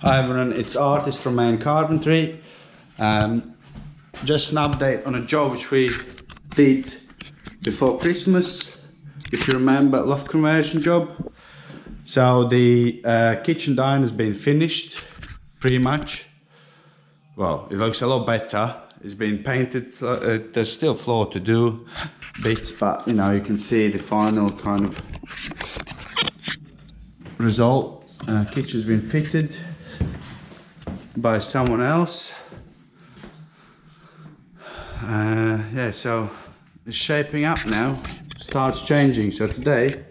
Hi everyone, it's Artist from Main Carpentry. Just an update on a job which we did before Christmas. If you remember, loft conversion job. So the kitchen dine has been finished, pretty much. Well, it looks a lot better. It's been painted. There's still floor to do, bits, but you know, you can see the final kind of result. Kitchen's been fitted by someone else. Yeah, so it's shaping up now, starts changing. So today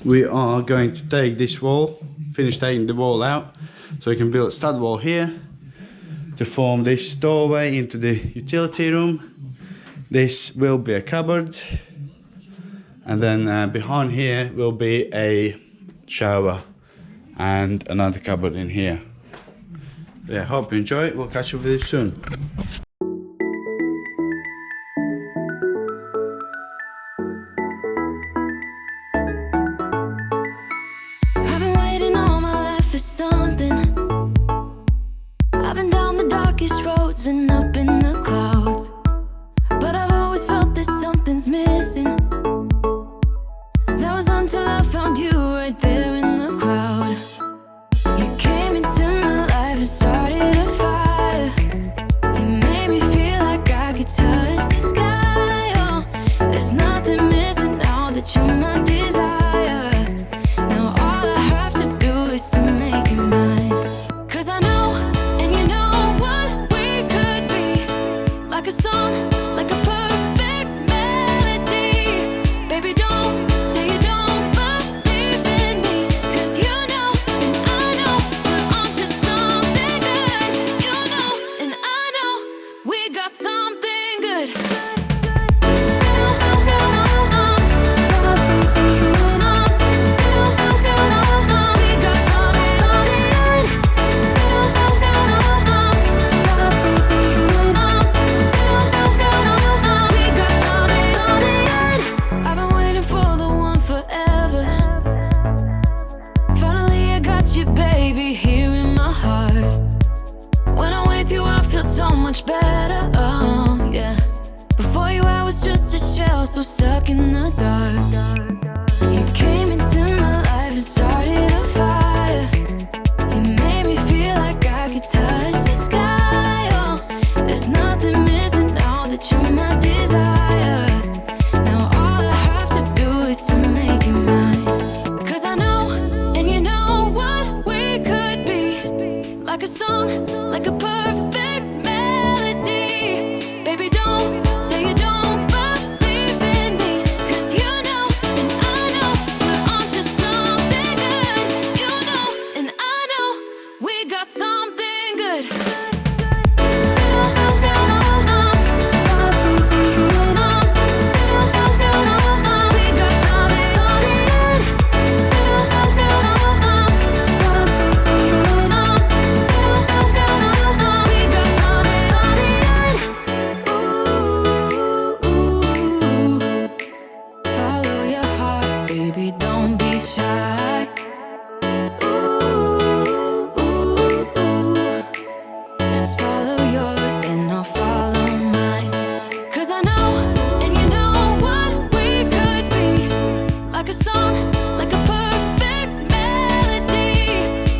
we are going to take this wall, finish taking the wall out, so we can build a stud wall here to form this doorway into the utility room. This will be a cupboard, and then behind here will be a shower and another cupboard in here. Yeah, hope you enjoy it. We'll catch up with you soon. I've been waiting all my life for something. I've been down the darkest roads and up in the clouds, but I've always felt that something's missing. That was until I found you right there in the crowd. You came into my life and started a fire. You made me feel like I could touch the sky. Oh, there's nothing missing now that you're my desire. Now all I have to do is to make you mine. 'Cause I know, and you know what we could be. Like a song, like a perfect melody. Baby, don't say you don't believe in me, 'cause you know, and I know, we're onto something good. You know, and I know, we got something good. I've been waiting for the one forever. Finally I got you, baby, here in my heart. When I'm with you I feel so much better, oh yeah. Before you I was just a shell, so stuck in the dark. You came into my life and started a fire. You made me feel like I could touch the sky. Oh, there's nothing missing now that you're my desire. Now all I have to do is to make you mine. 'Cause I know, and you know what we could be. Like a song, like a perfect melody. Baby, don't say you don't believe in me, 'cause you know, and I know, we're onto something good. You know, and I know, we got something good. Follow your heart, baby, don't be shy. Just follow yours and I'll follow mine. 'Cause I know, and you know what we could be. Like a song, like a perfect melody.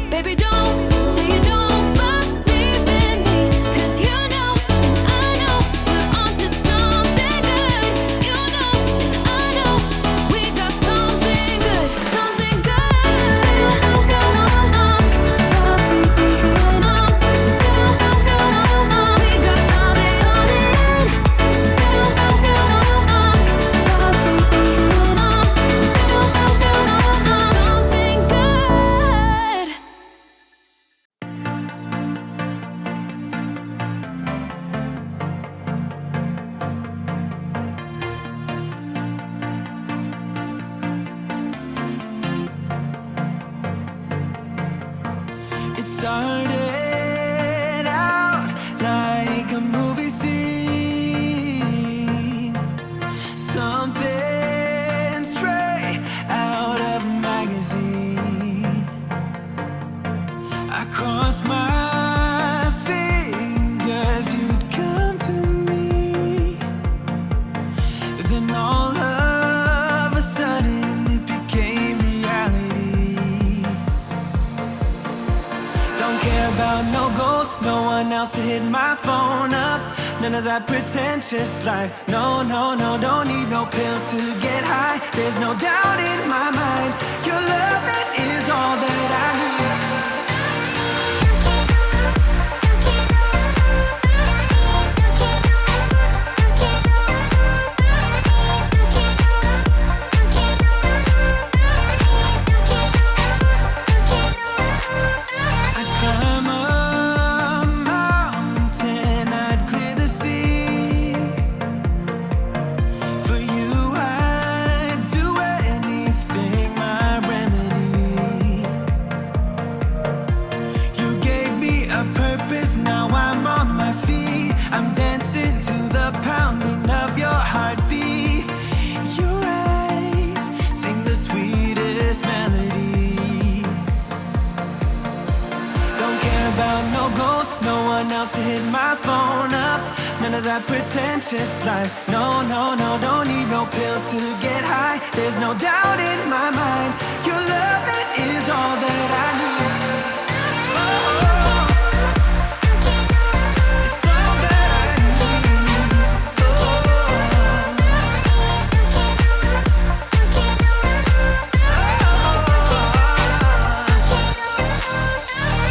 Baby, don't say you don't believe in me, 'cause you know, and I know, we're onto something good. You know, and I know, we got something good, something good. Something good. It started out like a movie scene, something straight out of a magazine. I cross my fingers you'd come to me. Then all of a sudden it became reality. Don't care about no gold, no one else to hit my phone up. None of that pretentious life. No, no, no, don't need no pills to get high. There's no doubt in my mind. Your love, it is all that I need. I'd climb a mountain, I'd clear the sea. For you, I'd do anything, my remedy. You gave me a purpose, now I'm on my feet. I'm dancing to the pounding of your heartbeat. Your eyes sing the sweetest melody. Don't care about no gold, no one else to hit my phone up. None of that pretentious life. No, no, no, don't need no pills to get high. There's no doubt in my mind. Your love, it is all that I need. Oh, it's all that I need.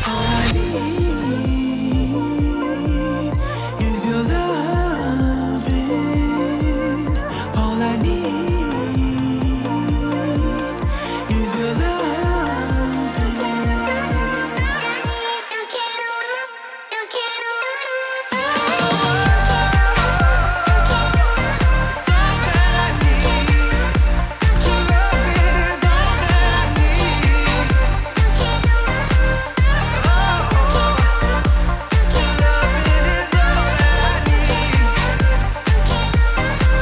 All I need is your loving. All I need is your loving. It's all that I need. Your loving is all that I need. Your loving is all that I need.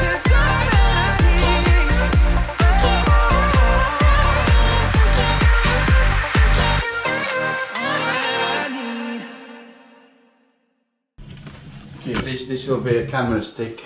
It's all that I need. All that I need. Okay, this will be a camera stick.